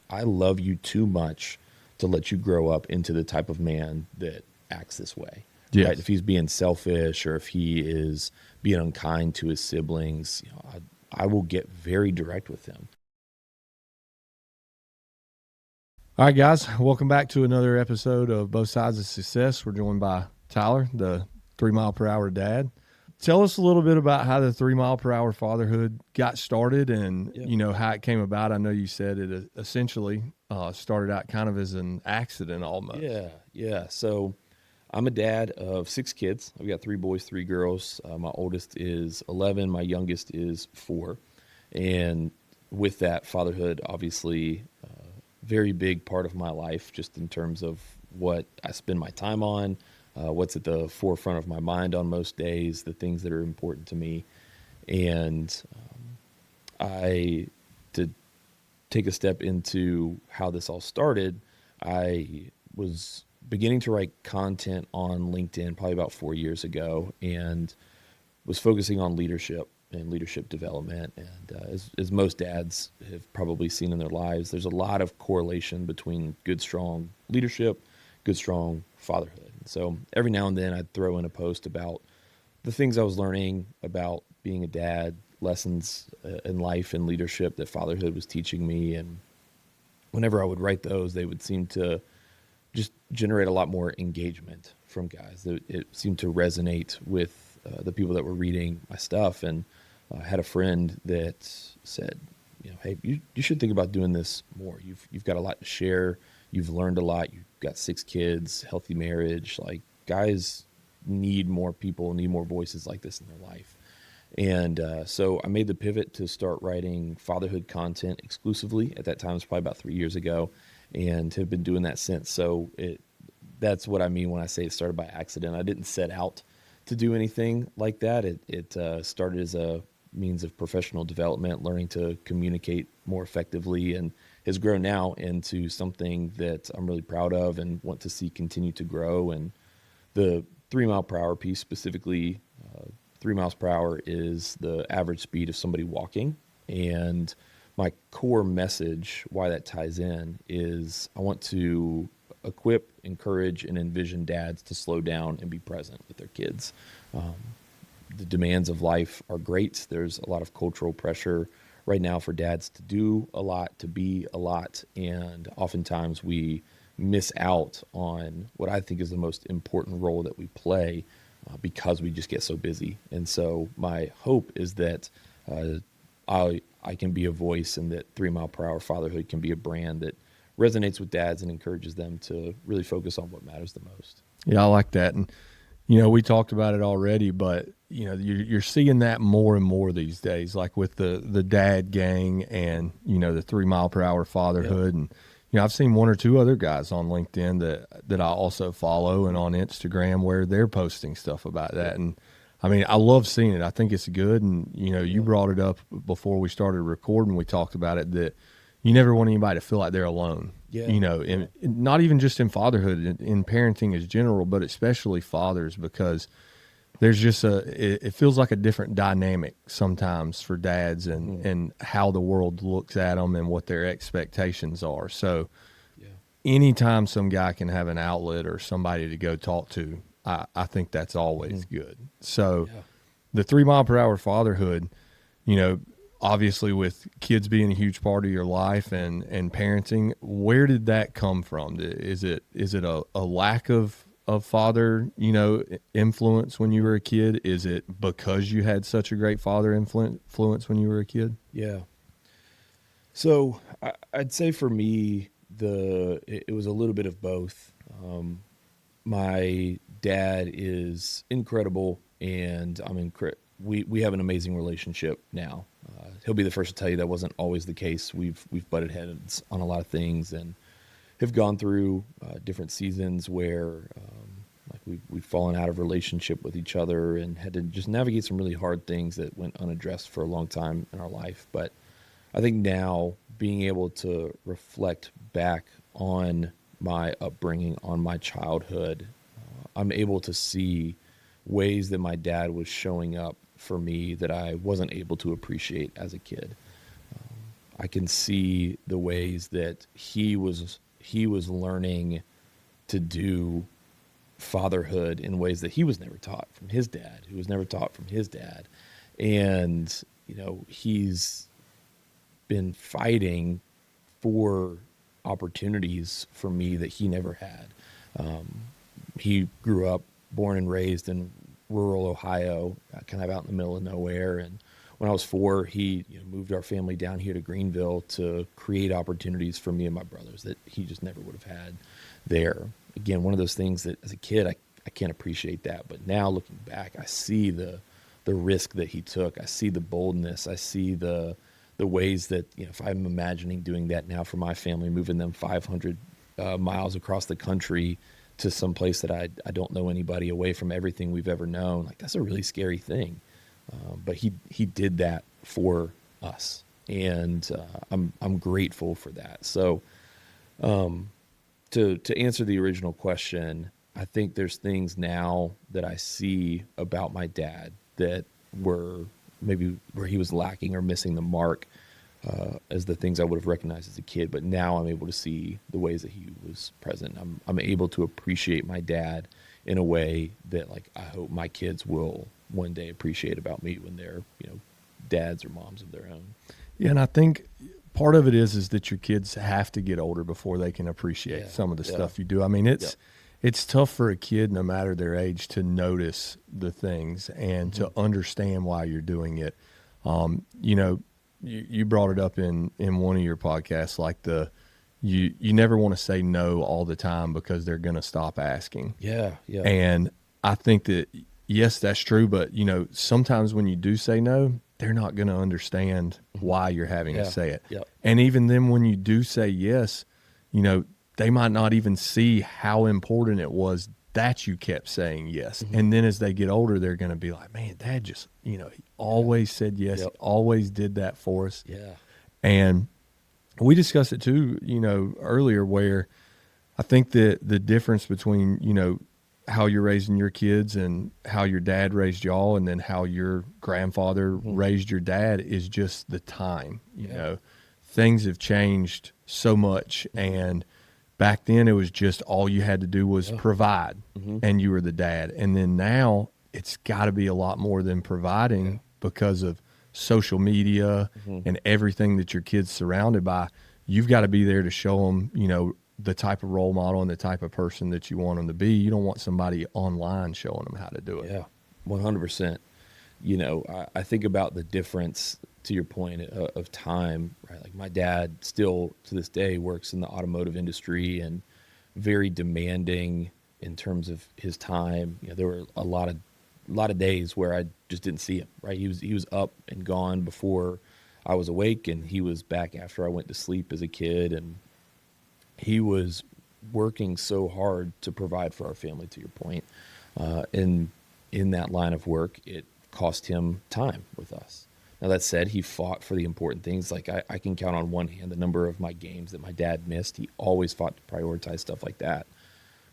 I love you too much to let you grow up into the type of man that acts this way, right? If Yes. he's being selfish or if he is being unkind to his siblings, I will get very direct with him. All right, guys, welcome back to another episode of Both Sides of Success. We're joined by Tyler, the 3 mile per hour dad. Tell us a little bit about how the 3 mile per hour fatherhood got started and, Yeah. how it came about. I know you said it essentially started out kind of as an accident almost. Yeah. So I'm a dad of 6 kids. I've got 3 boys, 3 girls. My oldest is 11. My youngest is 4. And with that, fatherhood, obviously, very big part of my life, just in terms of what I spend my time on, what's at the forefront of my mind on most days, the things that are important to me. And I, to take a step into how this all started, I was beginning to write content on LinkedIn probably about 4 years ago and was focusing on leadership and leadership development. And as most dads have probably seen in their lives, there's a lot of correlation between good, strong leadership, good, strong fatherhood. So every now and then I'd throw in a post about the things I was learning about being a dad, lessons in life and leadership that fatherhood was teaching me. And whenever I would write those, they would seem to just generate a lot more engagement from guys. It seemed to resonate with the people that were reading my stuff. And I had a friend that said, hey, you should think about doing this more. You've got a lot to share. You've learned a lot. You've got 6 kids, healthy marriage. Like, guys need more people, need more voices like this in their life. And so I made the pivot to start writing fatherhood content exclusively. At that time, it was probably about 3 years ago, and have been doing that since. So that's what I mean when I say it started by accident. I didn't set out to do anything like that. It started as a means of professional development, learning to communicate more effectively, and has grown now into something that I'm really proud of and want to see continue to grow. And the 3 mile per hour piece specifically, 3 miles per hour is the average speed of somebody walking. And my core message, why that ties in, is I want to equip, encourage, and envision dads to slow down and be present with their kids. The demands of life are great. There's a lot of cultural pressure right now for dads to do a lot, to be a lot, and oftentimes we miss out on what I think is the most important role that we play because we just get so busy. And so my hope is that uh, I can be a voice, and that 3 mile per hour fatherhood can be a brand that resonates with dads and encourages them to really focus on what matters the most. Yeah, I like that. And, we talked about it already, but, you're seeing that more and more these days, like with the dad gang and, the 3 mile per hour Yeah. fatherhood. And, I've seen one or two other guys on LinkedIn that I also follow and on Instagram where they're posting stuff about Yeah. that. And I mean, I love seeing it. I think it's good. And, you Yeah. brought it up before we started recording. We talked about it that you never want anybody to feel like they're alone, Yeah. Yeah. not even just in fatherhood, in parenting as general, but especially fathers, because there's just it feels like a different dynamic sometimes for dads and, Mhm. and how the world looks at them and what their expectations are. So Yeah. anytime some guy can have an outlet or somebody to go talk to, I think that's always Mhm. good. So Yeah. the 3 mile per hour fatherhood, you know, obviously with kids being a huge part of your life and parenting, where did that come from? Is it a lack of father, influence when you were a kid? Is it because you had such a great father influence when you were a kid? Yeah. So I'd say for me, it was a little bit of both. My dad is incredible, and we have an amazing relationship now. He'll be the first to tell you that wasn't always the case. We've butted heads on a lot of things, and have gone through different seasons where like we've fallen out of relationship with each other and had to just navigate some really hard things that went unaddressed for a long time in our life. But I think now being able to reflect back on my upbringing, on my childhood, I'm able to see ways that my dad was showing up for me that I wasn't able to appreciate as a kid. I can see the ways that he was learning to do fatherhood in ways that he was never taught from his dad, who was never taught from his dad. And, he's been fighting for opportunities for me that he never had. He grew up, born and raised in rural Ohio, kind of out in the middle of nowhere. And when I was 4, he moved our family down here to Greenville to create opportunities for me and my brothers that he just never would have had there. Again, one of those things that as a kid, I can't appreciate that. But now looking back, I see the risk that he took. I see the boldness. I see the ways that, if I'm imagining doing that now for my family, moving them 500 miles across the country to some place that I don't know anybody, away from everything we've ever known, like that's a really scary thing. But he did that for us, and I'm grateful for that. So to answer the original question, I think there's things now that I see about my dad that were maybe where he was lacking or missing the mark, as the things I would have recognized as a kid. But now I'm able to see the ways that he was present. I'm able to appreciate my dad in a way that, like, I hope my kids will one day appreciate about me when they're, dads or moms of their own. Yeah, and I think part of it is that your kids have to get older before they can appreciate some of the stuff you do. I mean, it's tough for a kid, no matter their age, to notice the things and to understand why you're doing it. You brought it up in one of your podcasts, like you never want to say no all the time because they're going to stop asking. Yeah. And I think that, yes, that's true. But, sometimes when you do say no, they're not going to understand why you're having to say it. Yep. And even then, when you do say yes, they might not even see how important it was that you kept saying yes. And then as they get older, they're going to be like, man, Dad just, he always said yes. He always did that for us. Yeah. And we discussed it too, earlier, where I think that the difference between, how you're raising your kids and how your dad raised y'all, and then how your grandfather raised your dad, is just the time. Things have changed so much, and back then it was just all you had to do was provide, and you were the dad. And then now it's got to be a lot more than providing because of social media and everything that your kid's surrounded by. You've got to be there to show them, the type of role model and the type of person that you want them to be. You don't want somebody online showing them how to do it. Yeah, 100%. I think about the difference, to your point, of time, right? Like, my dad still to this day works in the automotive industry and very demanding in terms of his time. There were a lot of days where I just didn't see him, right? He was up and gone before I was awake, and he was back after I went to sleep as a kid. And he was working so hard to provide for our family, to your point. And in that line of work, it cost him time with us. Now, that said, he fought for the important things. Like, I can count on one hand the number of my games that my dad missed. He always fought to prioritize stuff like that.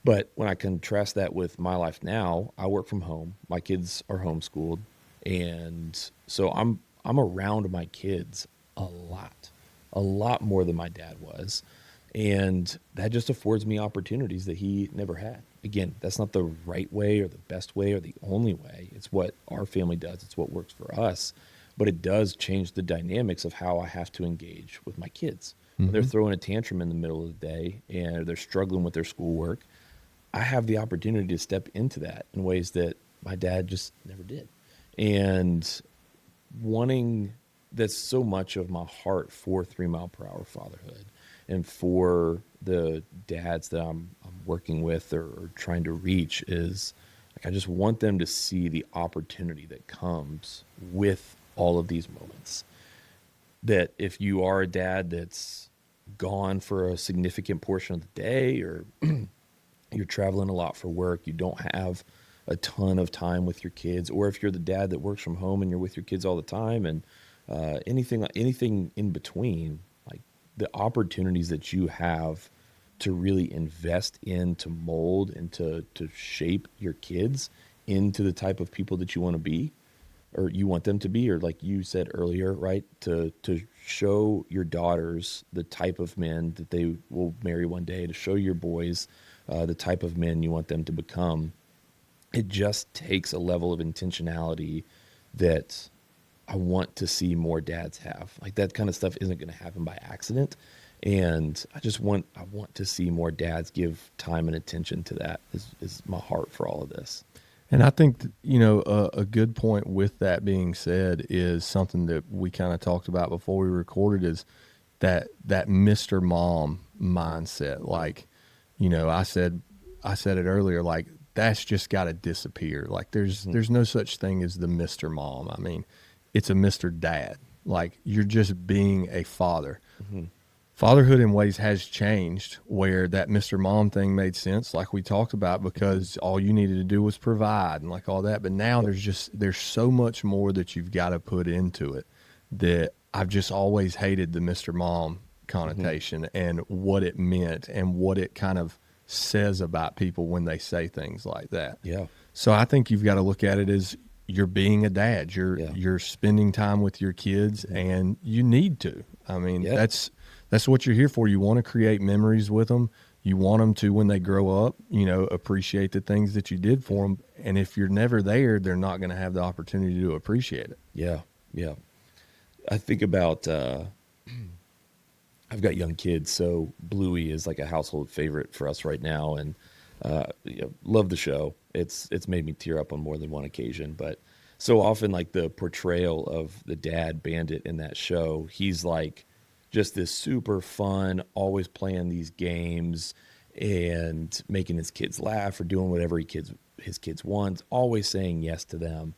But when I contrast that with my life now, I work from home. My kids are homeschooled. And so I'm around my kids a lot more than my dad was. And that just affords me opportunities that he never had. Again, that's not the right way or the best way or the only way. It's what our family does. It's what works for us. But it does change the dynamics of how I have to engage with my kids. When they're throwing a tantrum in the middle of the day and they're struggling with their schoolwork, I have the opportunity to step into that in ways that my dad just never did. And that's so much of my heart for 3 Mile Per Hour Fatherhood. And for the dads that I'm working with or trying to reach, is like, I just want them to see the opportunity that comes with all of these moments. That if you are a dad that's gone for a significant portion of the day, or you're traveling a lot for work, you don't have a ton of time with your kids, or if you're the dad that works from home and you're with your kids all the time, and anything in between, the opportunities that you have to really invest in, to mold and to shape your kids into the type of people that you want to be, or you want them to be, or like you said earlier, right? To show your daughters the type of men that they will marry one day, to show your boys the type of men you want them to become. It just takes a level of intentionality that I want to see more dads have. Like that kind of stuff isn't going to happen by accident. And I want to see more dads give time and attention to that is my heart for all of this. And I think, a good point with that being said is something that we kind of talked about before we recorded is that Mr. Mom mindset. Like, I said it earlier, like that's just got to disappear. Like there's no such thing as the Mr. Mom. I mean, it's a Mr. Dad. Like you're just being a father. Mm-hmm. Fatherhood in ways has changed where that Mr. Mom thing made sense, like we talked about, because all you needed to do was provide and like all that. But now there's so much more that you've got to put into it that I've just always hated the Mr. Mom connotation and what it meant and what it kind of says about people when they say things like that. Yeah. So I think you've got to look at it as you're being a dad. You're spending time with your kids and you need to. I mean, that's what you're here for. You want to create memories with them. You want them to, when they grow up, appreciate the things that you did for them. And if you're never there, they're not going to have the opportunity to appreciate it. Yeah. Yeah. I think about, I've got young kids, so Bluey is like a household favorite for us right now. And, love the show. It's made me tear up on more than one occasion, but so often like the portrayal of the dad bandit in that show, he's like, just this super fun, always playing these games and making his kids laugh or doing whatever his kids want, always saying yes to them.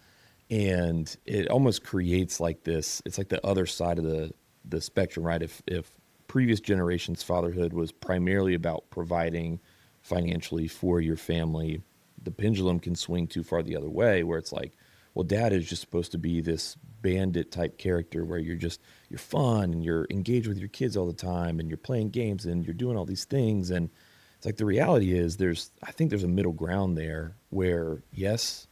And it almost creates like this, it's like the other side of the spectrum, right? If previous generations' fatherhood was primarily about providing financially for your family, the pendulum can swing too far the other way where it's like, well, dad is just supposed to be this bandit type character where you're fun and you're engaged with your kids all the time and you're playing games and you're doing all these things. And it's like the reality is I think there's a middle ground there where, yes,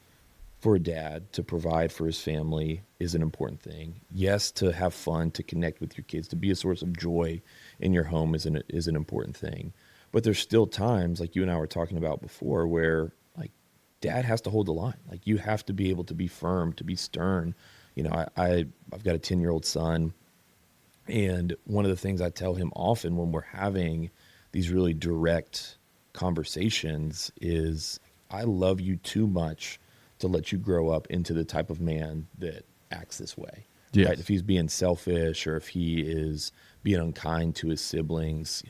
for a dad to provide for his family is an important thing. Yes, to have fun, to connect with your kids, to be a source of joy in your home is an important thing. But there's still times like you and I were talking about before where dad has to hold the line. Like you have to be able to be firm, to be stern. I've got a 10-year-old son, and one of the things I tell him often when we're having these really direct conversations is, I love you too much to let you grow up into the type of man that acts this way. Yes. Right? If he's being selfish or if he is being unkind to his siblings,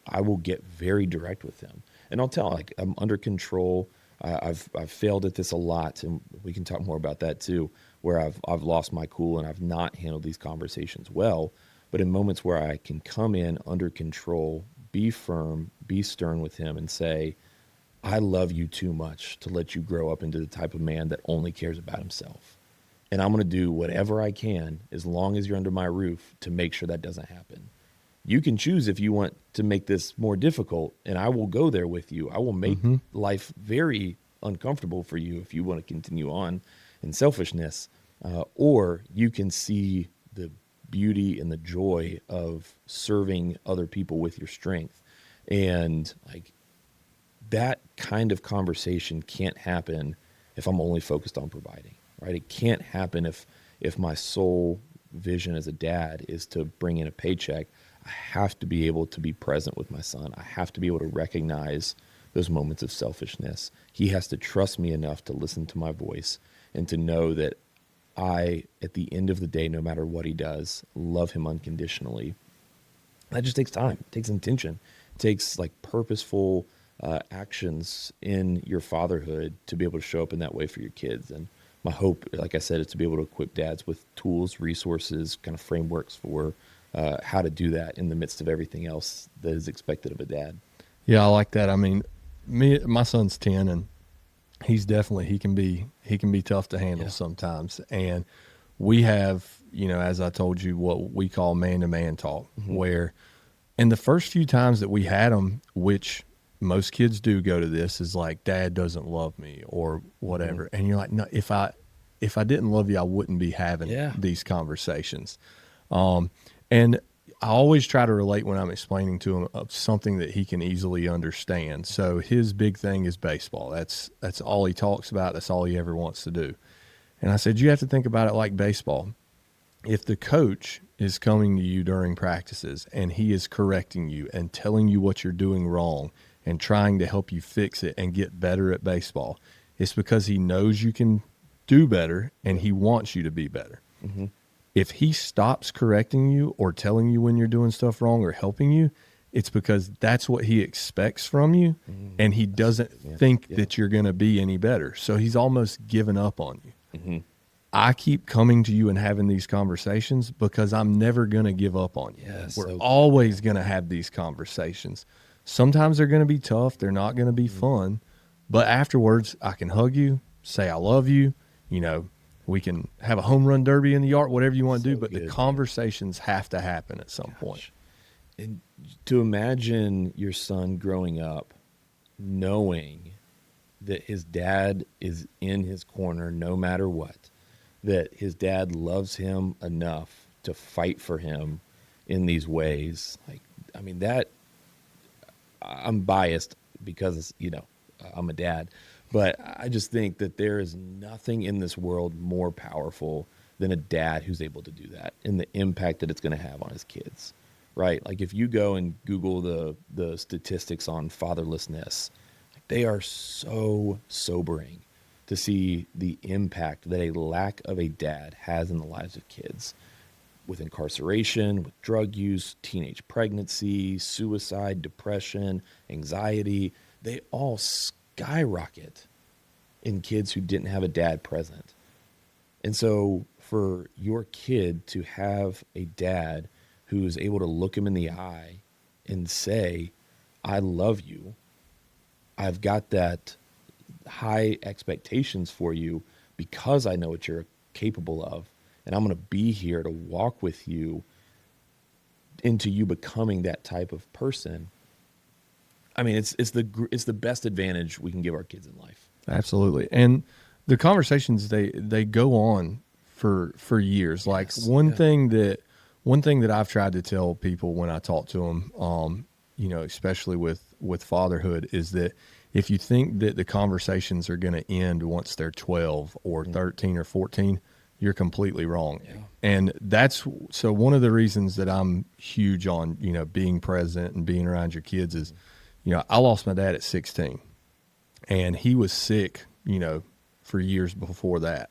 I will get very direct with him, and I'll tell like I'm under control. I've failed at this a lot, and we can talk more about that too, where I've lost my cool and I've not handled these conversations well. But in moments where I can come in under control, be firm, be stern with him and say, I love you too much to let you grow up into the type of man that only cares about himself. And I'm going to do whatever I can, as long as you're under my roof, to make sure that doesn't happen. You can choose if you want to make this more difficult, and I will go there with you. I will make life very uncomfortable for you if you want to continue on in selfishness. Or you can see the beauty and the joy of serving other people with your strength. And like that kind of conversation can't happen if I'm only focused on providing, right? It can't happen if my sole vision as a dad is to bring in a paycheck. I have to be able to be present with my son. I have to be able to recognize those moments of selfishness. He has to trust me enough to listen to my voice and to know that I, at the end of the day, no matter what he does, love him unconditionally. That just takes time. It takes intention. It takes like purposeful actions in your fatherhood to be able to show up in that way for your kids. And my hope, like I said, is to be able to equip dads with tools, resources, kind of frameworks for how to do that in the midst of everything else that is expected of a dad. Yeah, I like that. I mean, my son's 10, and he can be tough to handle sometimes. And we have, as I told you, what we call man-to-man talk, where in the first few times that we had him, which most kids do go to this, is like, Dad doesn't love me or whatever. And you're like, no, if I didn't love you, I wouldn't be having Yeah. these conversations. And I always try to relate when I'm explaining to him of something that he can easily understand. So his big thing is baseball. That's all he talks about. That's all he ever wants to do. And I said, you have to think about it like baseball. If the coach is coming to you during practices and he is correcting you and telling you what you're doing wrong and trying to help you fix it and get better at baseball, it's because he knows you can do better and he wants you to be better. Mm-hmm. If he stops correcting you or telling you when you're doing stuff wrong or helping you, it's because that's what he expects from you, and he doesn't think Yeah. that you're going to be any better. So he's almost given up on you. Mm-hmm. I keep coming to you and having these conversations because I'm never going to give up on you. Yeah, We're so always going to have these conversations. Sometimes they're going to be tough. They're not going to be fun. But afterwards, I can hug you, say I love you. You know, we can have a home run derby in the yard, whatever you want to do. So But the good, man. conversations have to happen at some point. And to imagine your son growing up knowing that his dad is in his corner no matter what, that his dad loves him enough to fight for him in these ways. Like, I mean, that I'm biased because, I'm a dad, but I just think that there is nothing in this world more powerful than a dad who's able to do that and the impact that it's going to have on his kids, right? Like if you go and Google the statistics on fatherlessness, they are so sobering to see the impact that a lack of a dad has in the lives of kids with incarceration, with drug use, teenage pregnancy, suicide, depression, anxiety. They all skyrocket in kids who didn't have a dad present. And so for your kid to have a dad who is able to look him in the eye and say, I love you. I've got that high expectations for you because I know what you're capable of. And I'm going to be here to walk with you into you becoming that type of person. I mean, it's the best advantage we can give our kids in life. Absolutely. And the conversations they go on for years. Like Yes. one thing that I've tried to tell people when I talk to them, especially with fatherhood, is that if you think that the conversations are going to end once they're 12 or 13 or 14, you're completely wrong. Yeah. And that's so one of the reasons that I'm huge on, being present and being around your kids is, I lost my dad at 16 and he was sick, for years before that.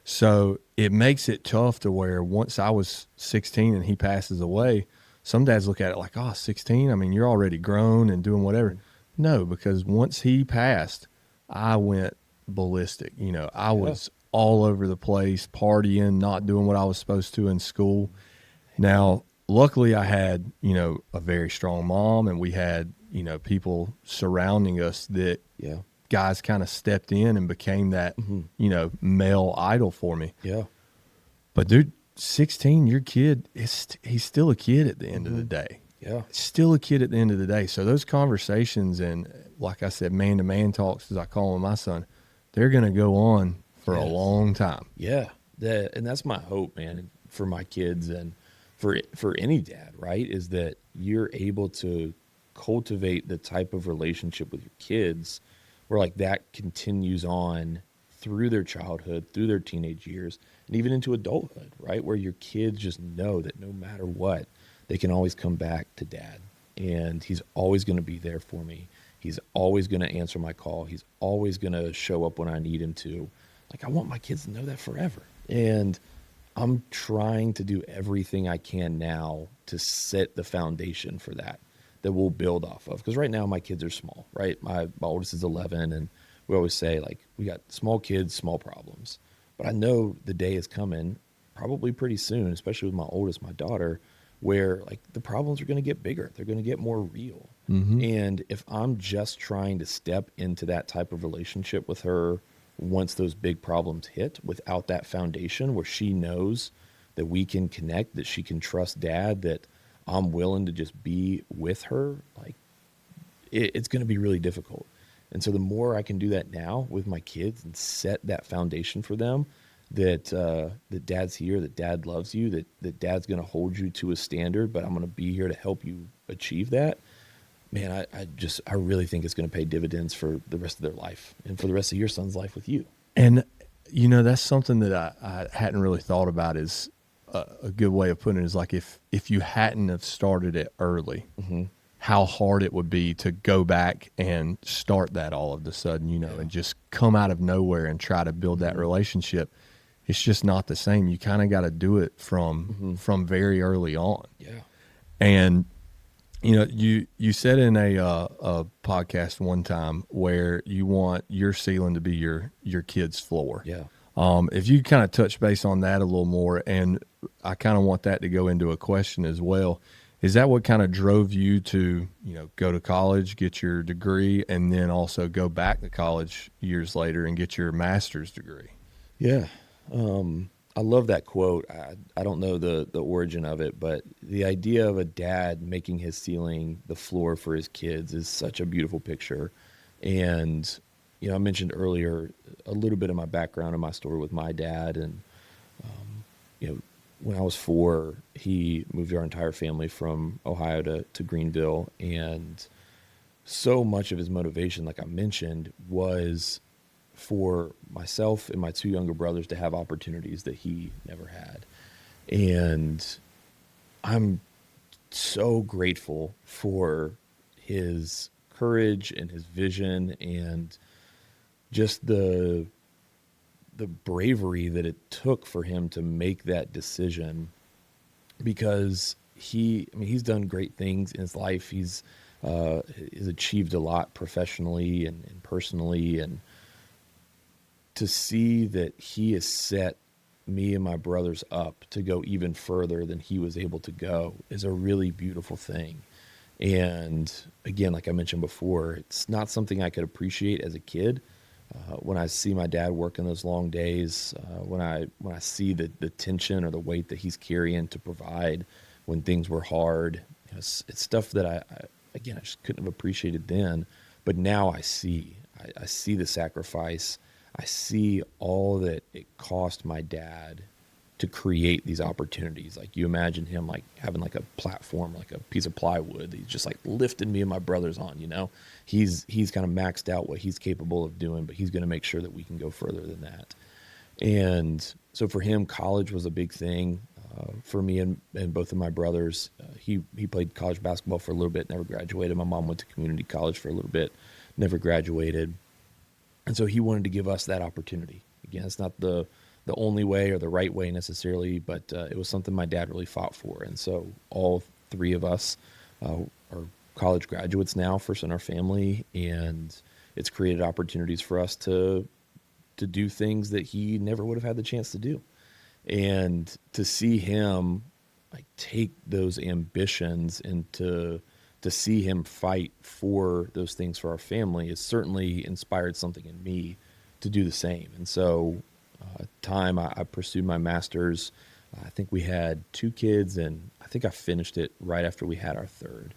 So it makes it tough to where once I was 16 and he passes away, some dads look at it like, 16, I mean, you're already grown and doing whatever. No, because once he passed, I went ballistic. I was all over the place, partying, not doing what I was supposed to in school. Now, luckily I had, a very strong mom and we had, people surrounding us that Yeah. guys kind of stepped in and became that, male idol for me. Yeah. But dude, 16, your kid, he's still a kid at the end of the day. Yeah. Still a kid at the end of the day. So those conversations and, like I said, man-to-man talks, as I call them with my son, they're going to go on for a Yes. long time. Yeah. And that's my hope, man, for my kids and for any dad, right? Is that you're able to cultivate the type of relationship with your kids where like that continues on through their childhood, through their teenage years, and even into adulthood, right? Where your kids just know that no matter what, they can always come back to dad and he's always going to be there for me. He's always going to answer my call. He's always going to show up when I need him to. Like, I want my kids to know that forever. And I'm trying to do everything I can now to set the foundation for that we'll build off of. Because right now my kids are small, right? My oldest is 11, and we always say, like, we got small kids, small problems. But I know the day is coming, probably pretty soon, especially with my oldest, my daughter, where like the problems are going to get bigger. They're going to get more real. Mm-hmm. And if I'm just trying to step into that type of relationship with her once those big problems hit without that foundation where she knows that we can connect, that she can trust dad, that I'm willing to just be with her, like it's going to be really difficult. And so the more I can do that now with my kids and set that foundation for them, that dad's here, that dad loves you, that dad's going to hold you to a standard, but I'm going to be here to help you achieve that. Man, I really think it's going to pay dividends for the rest of their life and for the rest of your son's life with you. And, that's something that I hadn't really thought about is a good way of putting it is like if you hadn't have started it early, how hard it would be to go back and start that all of a sudden, and just come out of nowhere and try to build that relationship. It's just not the same. You kind of got to do it from very early on. Yeah. And you said in a podcast one time where you want your ceiling to be your kid's floor. Yeah. If you kind of touch base on that a little more, and I kind of want that to go into a question as well. Is that what kind of drove you to, go to college, get your degree, and then also go back to college years later and get your master's degree? Yeah. I love that quote. I don't know the origin of it, but the idea of a dad making his ceiling the floor for his kids is such a beautiful picture. And, I mentioned earlier a little bit of my background and my story with my dad. And, when I was 4, he moved our entire family from Ohio to Greenville. And so much of his motivation, like I mentioned, was for myself and my 2 younger brothers to have opportunities that he never had. And I'm so grateful for his courage and his vision and just the bravery that it took for him to make that decision, because he's done great things in his life. He's achieved a lot professionally and personally, and to see that he has set me and my brothers up to go even further than he was able to go is a really beautiful thing. And again, like I mentioned before, it's not something I could appreciate as a kid. When I see my dad working those long days, when I see the tension or the weight that he's carrying to provide when things were hard, it's stuff that I just couldn't have appreciated then. But now I see the sacrifice. I see all that it cost my dad to create these opportunities. Like, you imagine him like having like a platform, like a piece of plywood that he's just like lifting me and my brothers on, he's kind of maxed out what he's capable of doing, but he's going to make sure that we can go further than that. And so for him, college was a big thing. For me and both of my brothers, he played college basketball for a little bit, never graduated. My mom went to community college for a little bit, never graduated. And so he wanted to give us that opportunity. Again, it's not the only way or the right way necessarily, but it was something my dad really fought for. And so all 3 of us are college graduates now, first in our family, and it's created opportunities for us to do things that he never would have had the chance to do. And to see him like take those ambitions and to see him fight for those things for our family has certainly inspired something in me to do the same. And so I pursued my master's. I think we had 2 kids, and I think I finished it right after we had our 3rd.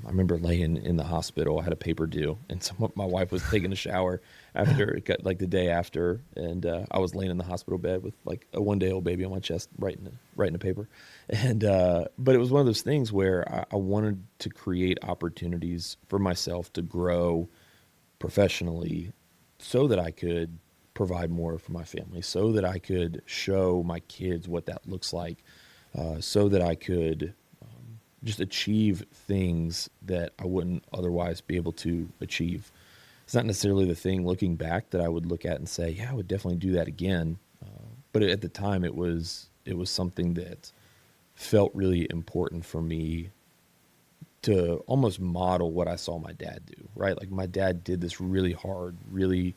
I remember laying in the hospital. I had a paper due, and my wife was taking a shower after it got like the day after, and I was laying in the hospital bed with like a 1-day-old baby on my chest, writing the paper. And but it was one of those things where I wanted to create opportunities for myself to grow professionally, so that I could provide more for my family, so that I could show my kids what that looks like, so that I could just achieve things that I wouldn't otherwise be able to achieve. It's not necessarily the thing looking back that I would look at and say, yeah, I would definitely do that again. But at the time it was something that felt really important for me to almost model what I saw my dad do, right? Like, my dad did this really hard, really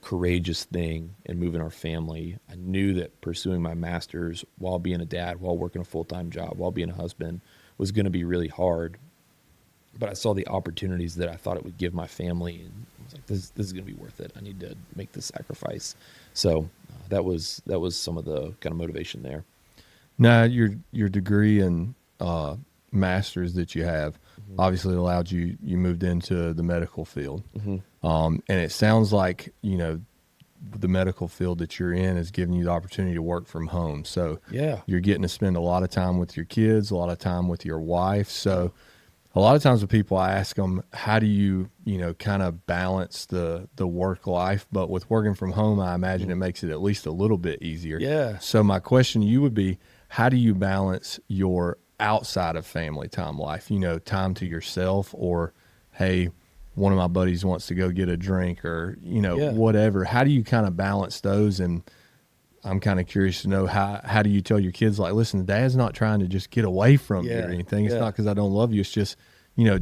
courageous thing in moving our family. I knew that pursuing my master's while being a dad, while working a full-time job, while being a husband was going to be really hard. But I saw the opportunities that I thought it would give my family, and I was like, this is going to be worth it. I need to make this sacrifice. So that was some of the kind of motivation there. Now, your degree and master's that you have obviously allowed you moved into the medical field. And it sounds like, the medical field that you're in is giving you the opportunity to work from home. So Yeah. you're getting to spend a lot of time with your kids, a lot of time with your wife. So a lot of times with people, I ask them, how do you, kind of balance the work life? But with working from home, I imagine it makes it at least a little bit easier. Yeah. So my question to you would be, how do you balance your outside of family time life, time to yourself, or, hey, one of my buddies wants to go get a drink, or, Yeah. whatever. How do you kind of balance those? And I'm kind of curious to know, how do you tell your kids, like, listen, dad's not trying to just get away from you or Yeah. anything. It's Yeah. not because I don't love you. It's just,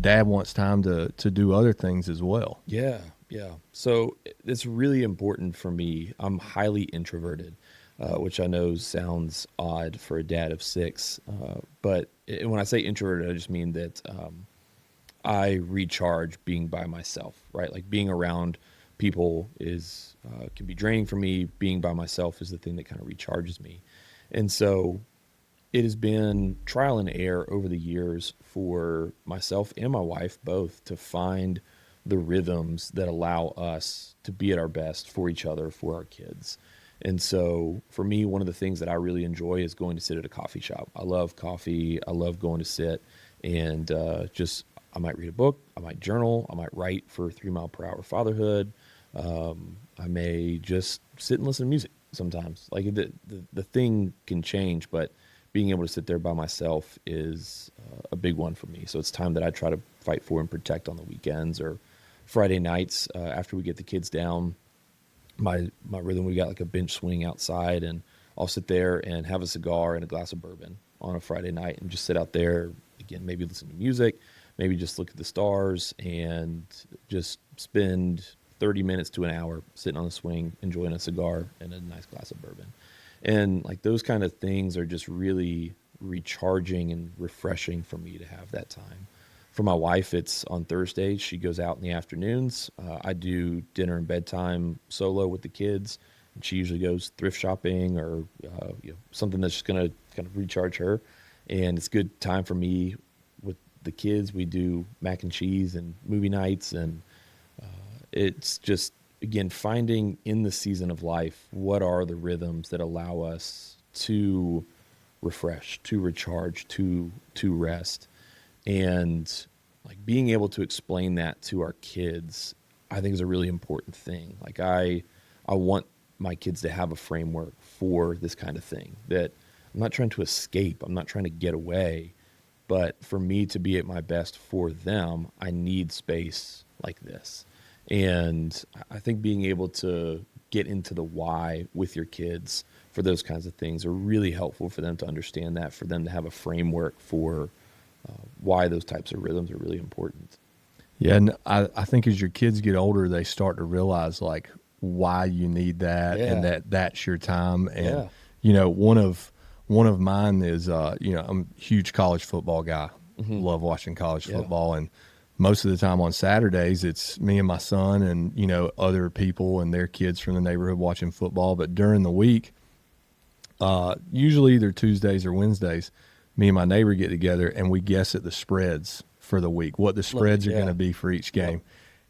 dad wants time to do other things as well. Yeah, yeah. So it's really important for me. I'm highly introverted, which I know sounds odd for a dad of six. But when I say introverted, I just mean that I recharge being by myself, right? Like being around people is can be draining for me. Being by myself is the thing that kind of recharges me. And so it has been trial and error over the years for myself and my wife both to find the rhythms that allow us to be at our best for each other, for our kids. And so for me, one of the things that I really enjoy is going to sit at a coffee shop. I love coffee. I love going to sit and I might read a book. I might journal. I might write for 3 Mile Per Hour Fatherhood. I may just sit and listen to music sometimes. Like the thing can change, but being able to sit there by myself is a big one for me. So it's time that I try to fight for and protect on the weekends or Friday nights after we get the kids down. My rhythm, we got like a bench swing outside, and I'll sit there and have a cigar and a glass of bourbon on a Friday night and just sit out there, again, maybe listen to music, maybe just look at the stars and just spend 30 minutes to an hour sitting on the swing, enjoying a cigar and a nice glass of bourbon. And like those kind of things are just really recharging and refreshing for me to have that time. For my wife, it's on Thursdays. She goes out in the afternoons. I do dinner and bedtime solo with the kids. And she usually goes thrift shopping or something that's just going to kind of recharge her. And it's good time for me with the kids. We do mac and cheese and movie nights. And it's just, again, finding in the season of life, what are the rhythms that allow us to refresh, to recharge, to rest. And like being able to explain that to our kids, I think is a really important thing. Like I want my kids to have a framework for this kind of thing, that I'm not trying to escape. I'm not trying to get away, but for me to be at my best for them, I need space like this. And I think being able to get into the why with your kids for those kinds of things are really helpful for them to understand that, for them to have a framework for why those types of rhythms are really important. Yeah, and I think as your kids get older, they start to realize like why you need that, and that's your time. And one of mine is I'm a huge college football guy. Mm-hmm. Love watching college football, and most of the time on Saturdays it's me and my son and other people and their kids from the neighborhood watching football. But during the week, usually either Tuesdays or Wednesdays, me and my neighbor get together and we guess at the spreads for the week, what the spreads are going to be for each game.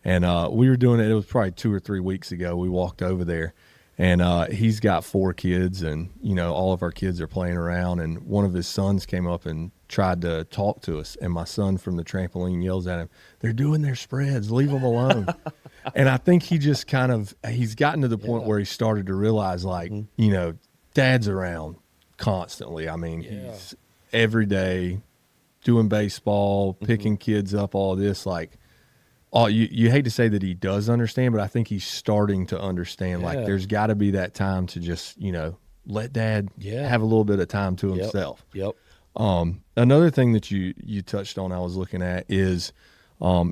Yep. And we were doing it. It was probably 2 or 3 weeks ago. We walked over there, and he's got 4 kids, and all of our kids are playing around. And one of his sons came up and tried to talk to us, and my son from the trampoline yells at him, "They're doing their spreads. Leave them alone." And I think he just he's gotten to the point where he started to realize, like, dad's around constantly. I mean, he's every day doing baseball, picking kids up, all this. Like, you hate to say that he does understand, but I think he's starting to understand. Like, there's got to be that time to just, let dad have a little bit of time to himself. Yep. Another thing that you touched on, I was looking at, is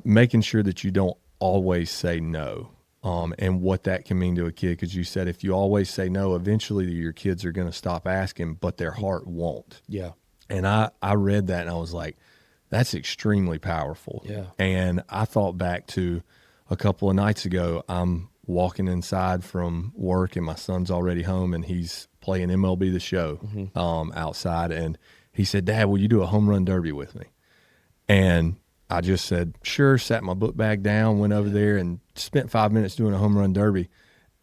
making sure that you don't always say no. And what that can mean to a kid, because you said if you always say no, eventually your kids are going to stop asking, but their heart won't. Yeah. And I read that and I was like, that's extremely powerful. Yeah. And I thought back to a couple of nights ago. I'm walking inside from work and my son's already home and he's playing MLB The Show outside. And he said, "Dad, will you do a home run derby with me?" And I just said, sure, sat my book bag down, went over there and spent 5 minutes doing a home run derby.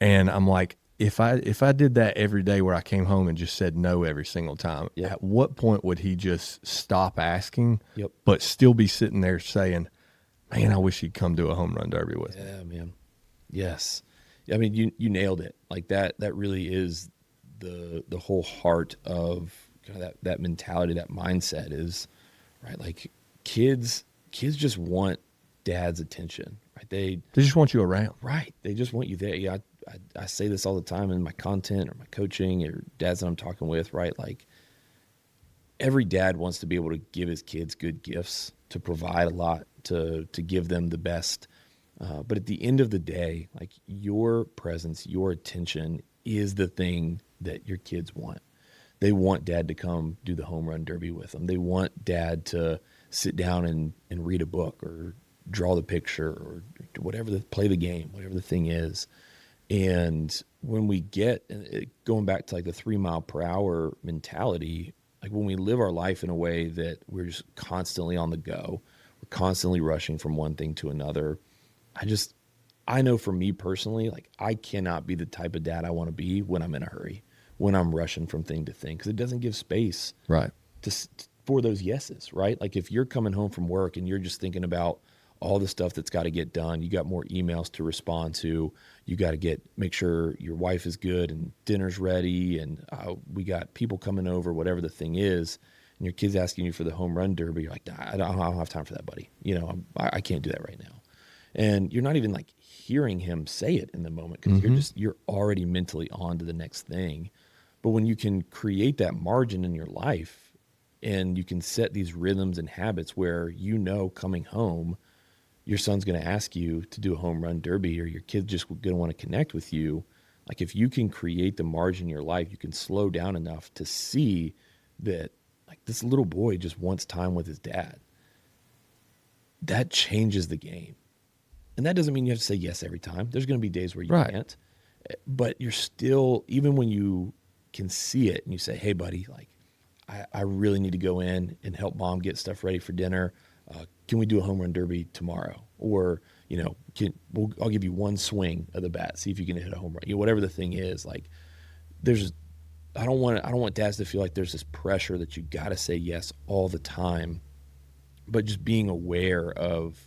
And I'm like, if I did that every day where I came home and just said no every single time, Yep. at what point would he just stop asking, Yep. but still be sitting there saying, man, I wish he'd come to a home run derby with me? Yeah, man. Yes. I mean, you nailed it. Like that really is the whole heart of kind of that mentality, that mindset is, right? Like kids just want dad's attention, right? They just want you around. Right. They just want you there. Yeah. I say this all the time in my content or my coaching or dads that I'm talking with, right? Like every dad wants to be able to give his kids good gifts, to provide a lot, to give them the best. But at the end of the day, like your presence, your attention is the thing that your kids want. They want dad to come do the home run derby with them. They want dad to sit down and read a book or draw the picture or whatever, play the game, whatever the thing is. And when we get going back to like the 3 mile per hour mentality, like when we live our life in a way that we're just constantly on the go, we're constantly rushing from one thing to another. I know for me personally, like I cannot be the type of dad I want to be when I'm in a hurry, when I'm rushing from thing to thing, because it doesn't give space Right. for those yeses, right? Like if you're coming home from work and you're just thinking about all the stuff that's got to get done, you got more emails to respond to, you got to make sure your wife is good and dinner's ready, and we got people coming over, whatever the thing is, and your kid's asking you for the home run derby, you're like, nah, I don't have time for that, buddy. I can't do that right now. And you're not even like hearing him say it in the moment because you're already mentally on to the next thing. But when you can create that margin in your life and you can set these rhythms and habits where coming home, your son's going to ask you to do a home run derby or your kid's just going to want to connect with you. Like if you can create the margin in your life, you can slow down enough to see that like this little boy just wants time with his dad. That changes the game. And that doesn't mean you have to say yes every time. There's going to be days where you Right. can't. But you're still, even when you can see it and you say, hey, buddy, like, I really need to go in and help mom get stuff ready for dinner. Can we do a home run derby tomorrow? Or, I'll give you one swing of the bat, see if you can hit a home run. Whatever the thing is, like, I don't want dads to feel like there's this pressure that you got to say yes all the time, but just being aware of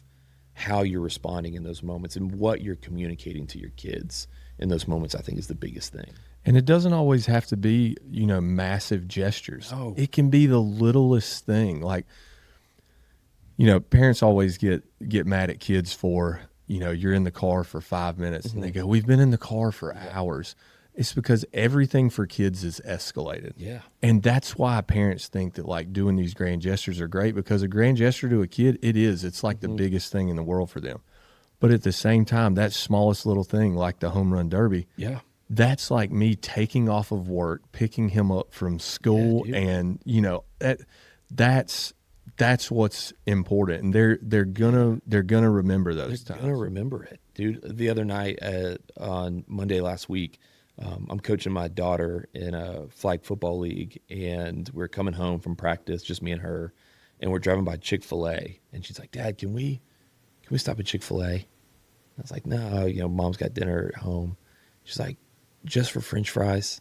how you're responding in those moments and what you're communicating to your kids in those moments, I think is the biggest thing. And it doesn't always have to be, massive gestures. No. It can be the littlest thing. Like, parents always get mad at kids for, you're in the car for 5 minutes and they go, we've been in the car for hours. It's because everything for kids is escalated. Yeah. And that's why parents think that like doing these grand gestures are great, because a grand gesture to a kid, it's like the biggest thing in the world for them. But at the same time, that smallest little thing, like the home run derby, Yeah. that's like me taking off of work, picking him up from school, dude. and that's what's important. And they're gonna remember those They're times. gonna remember it, dude. The other night on Monday last week, I'm coaching my daughter in a flag football league, and we're coming home from practice, just me and her, and we're driving by Chick-fil-A, and she's like, "Dad, can we stop at Chick-fil-A?" I was like, "No, mom's got dinner at home." She's like, "Just for French fries?"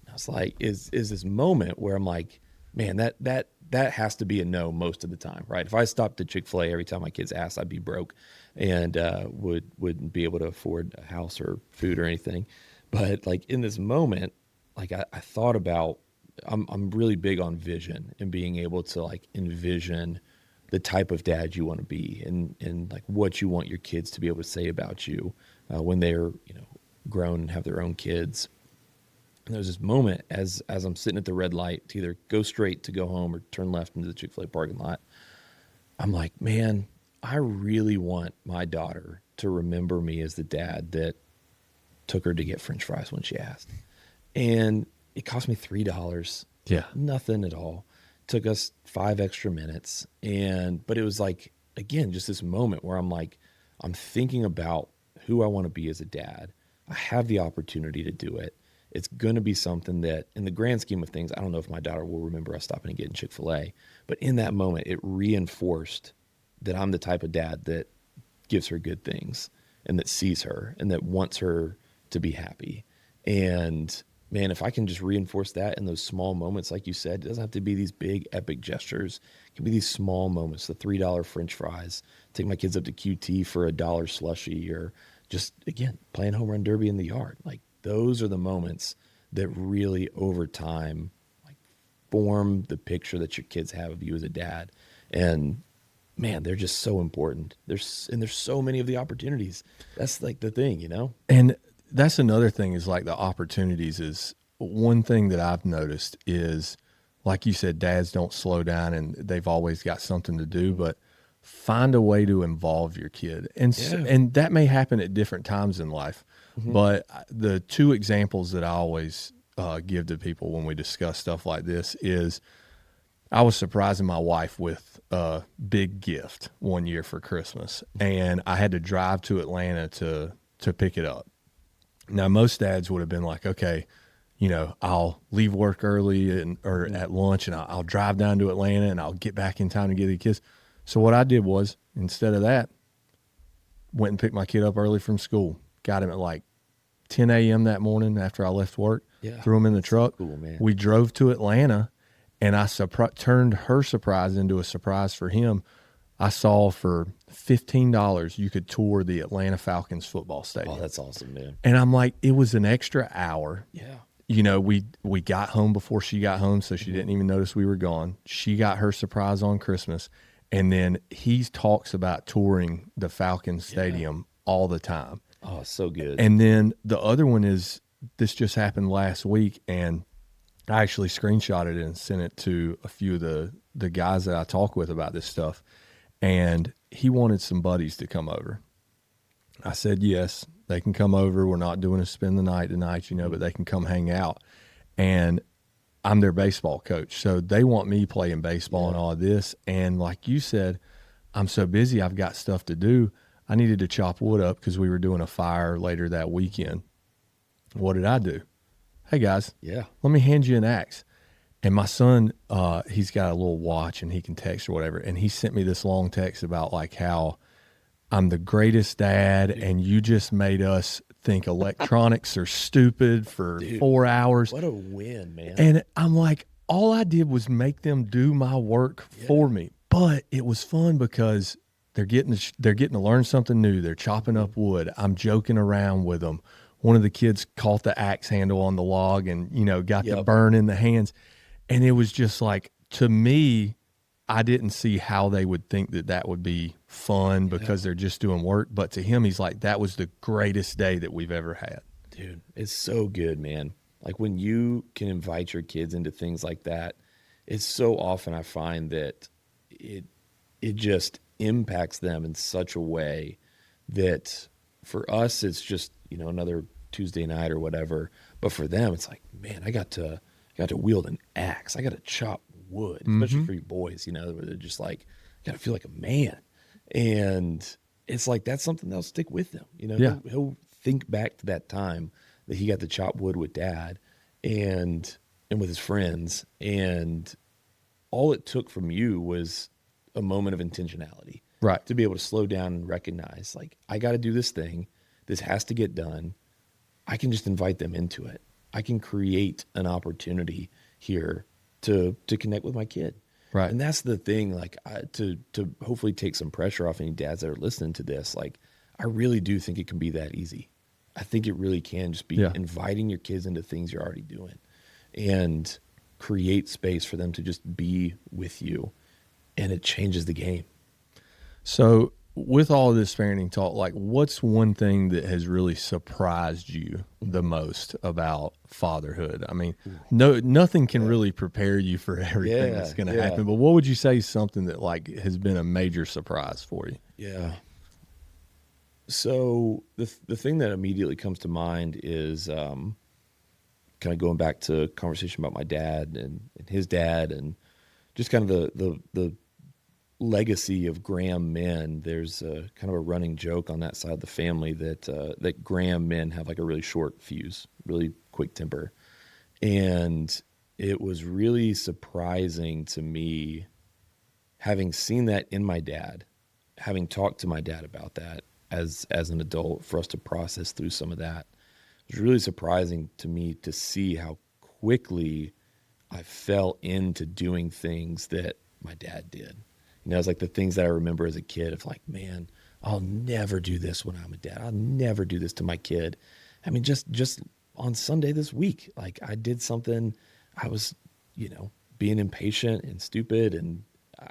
I was like, "Is this moment where I'm like, man, that has to be a no most of the time, right? If I stopped at Chick-fil-A every time my kids asked, I'd be broke and wouldn't be able to afford a house or food or anything." But like in this moment, like I thought about, I'm really big on vision and being able to like envision the type of dad you want to be and like what you want your kids to be able to say about you when they're grown and have their own kids. And there's this moment as I'm sitting at the red light to either go straight to go home or turn left into the Chick-fil-A parking lot. I'm like, man, I really want my daughter to remember me as the dad that took her to get French fries when she asked. And it cost me $3. Yeah. Nothing at all. Took us 5 extra minutes. But it was like, again, just this moment where I'm like, I'm thinking about who I want to be as a dad. I have the opportunity to do it. It's going to be something that, in the grand scheme of things, I don't know if my daughter will remember us stopping and getting Chick-fil-A. But in that moment, it reinforced that I'm the type of dad that gives her good things and that sees her and that wants her to be happy. And man, if I can just reinforce that in those small moments, like you said, it doesn't have to be these big epic gestures. It can be these small moments, the $3 French fries, take my kids up to QT for $1 slushy, or just, again, playing home run derby in the yard. Like, those are the moments that really over time, like, form the picture that your kids have of you as a dad. And man, they're just so important. There's so many of the opportunities. That's like the thing, you know? And that's another thing, is like the opportunities. Is one thing that I've noticed is, like you said, dads don't slow down and they've always got something to do, but find a way to involve your kid. And, Yeah. and that may happen at different times in life. Mm-hmm. But the two examples that I always give to people when we discuss stuff like this is, I was surprising my wife with a big gift one year for Christmas, and I had to drive to Atlanta to pick it up. Now, most dads would have been like, okay, I'll leave work early or at lunch, and I'll drive down to Atlanta, and I'll get back in time to get the kids. So what I did was, instead of that, went and picked my kid up early from school, got him at like 10 a.m. that morning after I left work, threw him in the truck. So cool, man. We drove to Atlanta, and I turned her surprise into a surprise for him. I saw for $15 you could tour the Atlanta Falcons football stadium. Oh, that's awesome, man. And I'm like, it was an extra hour. Yeah. We got home before she got home, so she didn't even notice we were gone. She got her surprise on Christmas. And then he talks about touring the Falcons stadium all the time. Oh, so good. And then the other one is, this just happened last week, and I actually screenshotted it and sent it to a few of the guys that I talk with about this stuff. And he wanted some buddies to come over. I said, yes, they can come over. We're not doing a spend the night tonight, but they can come hang out. And I'm their baseball coach. So they want me playing baseball and all of this. And like you said, I'm so busy, I've got stuff to do. I needed to chop wood up because we were doing a fire later that weekend. What did I do? Hey, guys, let me hand you an axe. And my son, he's got a little watch and he can text or whatever. And he sent me this long text about like how I'm the greatest dad and you just made us think electronics are stupid for 4 hours. What a win, man. And I'm like, all I did was make them do my work for me. But it was fun because they're getting to learn something new. They're chopping up wood. I'm joking around with them. One of the kids caught the axe handle on the log and, got the burn in the hands. And it was just like, to me, I didn't see how they would think that would be fun because they're just doing work. But to him, he's like, that was the greatest day that we've ever had. Dude, it's so good, man. Like, when you can invite your kids into things like that, it's so often I find that it just impacts them in such a way that for us, it's just, another Tuesday night or whatever. But for them, it's like, man, I got to wield an axe. I got to chop wood, especially for you boys, where they're just like, got to feel like a man. And it's like, that's something that'll stick with them. He'll think back to that time that he got to chop wood with dad and with his friends. And all it took from you was a moment of intentionality. Right. To be able to slow down and recognize, like, I got to do this thing. This has to get done. I can just invite them into it. I can create an opportunity here to connect with my kid. Right. And that's the thing, like, to hopefully take some pressure off any dads that are listening to this. Like, I really do think it can be that easy. I think it really can just be inviting your kids into things you're already doing and create space for them to just be with you. And it changes the game. So with all of this parenting talk, like, what's one thing that has really surprised you the most about fatherhood? I mean, nothing can really prepare you for everything that's going to happen, but what would you say is something that like has been a major surprise for you? Yeah. So the thing that immediately comes to mind is kind of going back to a conversation about my dad and his dad and just kind of the legacy of Graham men. There's a kind of a running joke on that side of the family that Graham men have like a really short fuse, really quick temper. And it was really surprising to me, having seen that in my dad, having talked to my dad about that as an adult, for us to process through some of that, It's really surprising to me to see how quickly I fell into doing things that my dad did. It's like the things that I remember as a kid of like, man, I'll never do this when I'm a dad. I'll never do this to my kid. I mean, just on Sunday this week, like I did something, I was, being impatient and stupid, and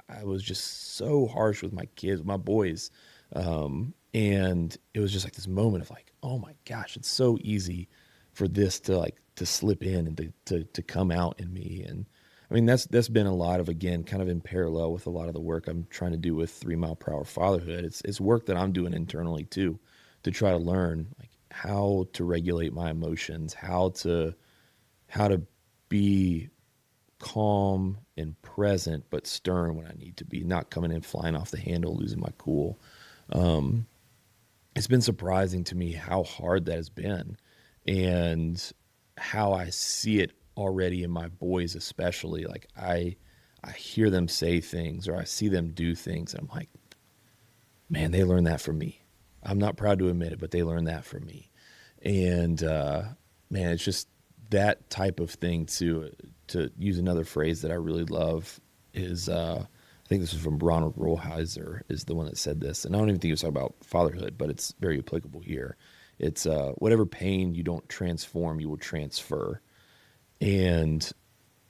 I was just so harsh with my kids, my boys. And it was just like this moment of like, oh my gosh, it's so easy for this to like to slip in and to come out in me. And I mean, that's been a lot of, again, kind of in parallel with a lot of the work I'm trying to do with 3 Mile Per Hour Fatherhood. It's work that I'm doing internally too, to try to learn like how to regulate my emotions, how to be calm and present but stern when I need to be, not coming in flying off the handle, losing my cool. It's been surprising to me how hard that has been, and how I see it already in my boys, especially. Like I hear them say things, or I see them do things, and I'm like, man, they learned that from me. I'm not proud to admit it, but they learned that from me. And man, it's just that type of thing. To use another phrase that I really love is, I think this was from Ronald Rolheiser, is the one that said this, and I don't even think he was talking about fatherhood, but it's very applicable here. It's whatever pain you don't transform, you will transfer. And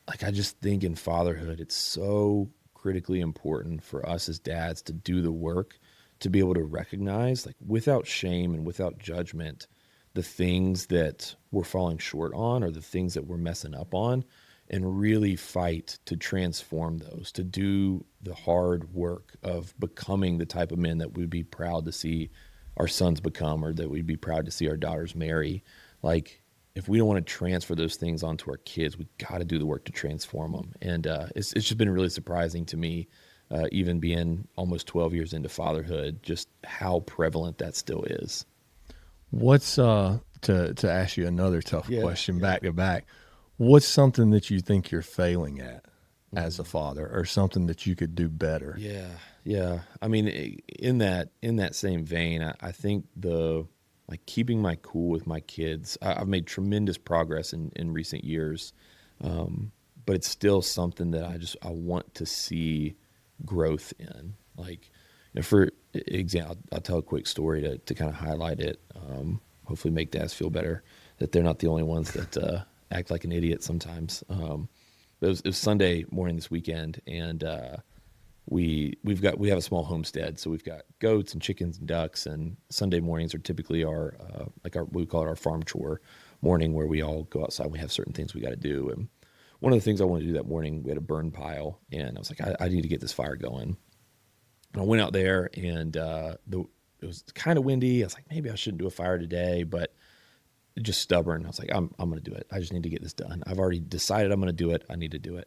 like, I just think in fatherhood, it's so critically important for us as dads to do the work, to be able to recognize, like without shame and without judgment, the things that we're falling short on, or the things that we're messing up on, and really fight to transform those, to do the hard work of becoming the type of men that we'd be proud to see our sons become, or that we'd be proud to see our daughters marry. Like, if we don't want to transfer those things onto our kids, we got to do the work to transform them. And it's just been really surprising to me, even being almost 12 years into fatherhood, just how prevalent that still is. What's to ask you another tough question Yeah. back to back? What's something that you think you're failing at as a father, or something that you could do better? Yeah, yeah. I mean, in that same vein, I think the like keeping my cool with my kids. I've made tremendous progress in recent years, but it's still something that I want to see growth in. Like, for example, I'll tell a quick story to kind of highlight it. Hopefully, make dads feel better that they're not the only ones that act like an idiot sometimes. But it was Sunday morning this weekend, and we have a small homestead, so we've got goats and chickens and ducks. And Sunday mornings are typically our we call it our farm chore morning, where we all go outside. And we have certain things we got to do, and one of the things I wanted to do that morning, we had a burn pile, and I was like, I need to get this fire going. And I went out there, and it was kind of windy. I was like, maybe I shouldn't do a fire today, but just stubborn. I was like, I'm going to do it. I just need to get this done. I've already decided I'm going to do it. I need to do it.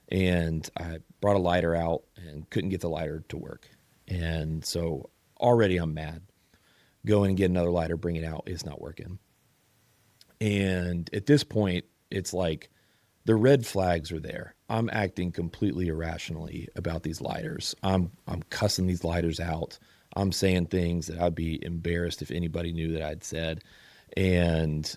And I brought a lighter out and couldn't get the lighter to work. And so already I'm mad. Go in and get another lighter, bring it out. It's not working. And at this point, it's like the red flags are there. I'm acting completely irrationally about these lighters. I'm cussing these lighters out. I'm saying things that I'd be embarrassed if anybody knew that I'd said. And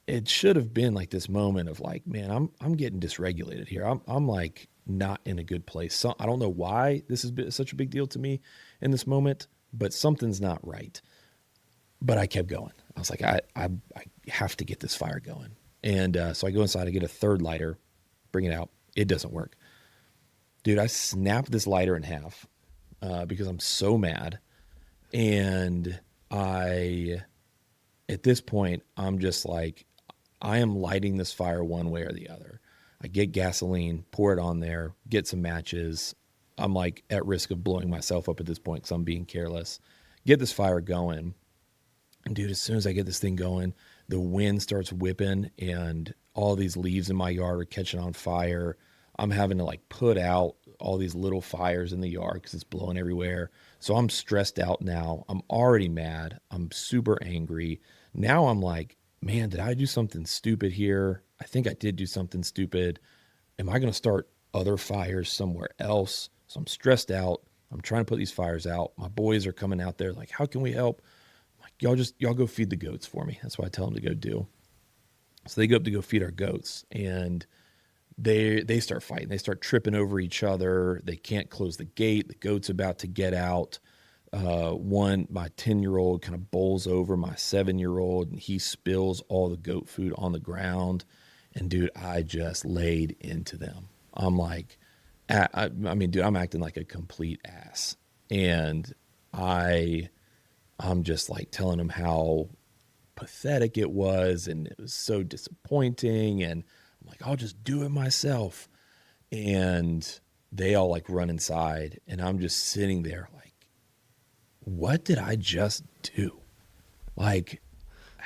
it should have been like this moment of like, man, I'm getting dysregulated here. I'm like not in a good place. So I don't know why this has been such a big deal to me in this moment, but something's not right. But I kept going. I was like, I have to get this fire going. And so I go inside, I get a third lighter, bring it out. It doesn't work. Dude, I snapped this lighter in half because I'm so mad. And at this point, I'm just like, I am lighting this fire one way or the other. I get gasoline, pour it on there, get some matches. I'm like at risk of blowing myself up at this point because I'm being careless. Get this fire going. And dude, as soon as I get this thing going, the wind starts whipping and all these leaves in my yard are catching on fire. I'm having to like put out all these little fires in the yard because it's blowing everywhere. So I'm stressed out now. I'm already mad. I'm super angry. Now I'm like, man, did I do something stupid here? I think I did do something stupid. Am I going to start other fires somewhere else? So I'm stressed out. I'm trying to put these fires out. My boys are coming out there like, how can we help? I'm like, y'all go feed the goats for me. That's what I tell them to go do. So they go up to go feed our goats, and they start fighting. They start tripping over each other. They can't close the gate. The goat's about to get out. My 10-year-old kind of bowls over my 7-year-old, and he spills all the goat food on the ground. And dude, I just laid into them. I'm like, I mean, dude, I'm acting like a complete ass. And I'm just like telling them how pathetic it was, and it was so disappointing. And I'm like, I'll just do it myself. And they all like run inside, and I'm just sitting there like, what did I just do? Like,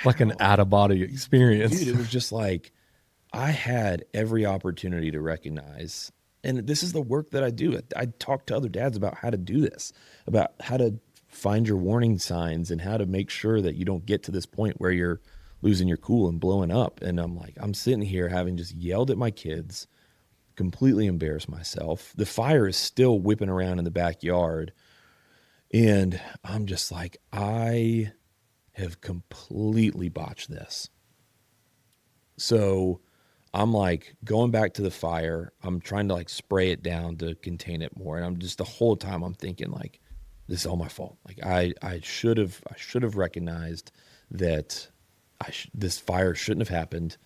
Like an out of body experience. dude, it was just like, I had every opportunity to recognize, and this is the work that I do. I talk to other dads about how to do this, about how to find your warning signs and how to make sure that you don't get to this point where you're losing your cool and blowing up. And I'm like, I'm sitting here having just yelled at my kids, completely embarrassed myself. The fire is still whipping around in the backyard. And I'm just like, I have completely botched this. So I'm like going back to the fire. I'm trying to like spray it down to contain it more. And I'm just the whole time I'm thinking like, this is all my fault. Like I should have recognized that this fire shouldn't have happened.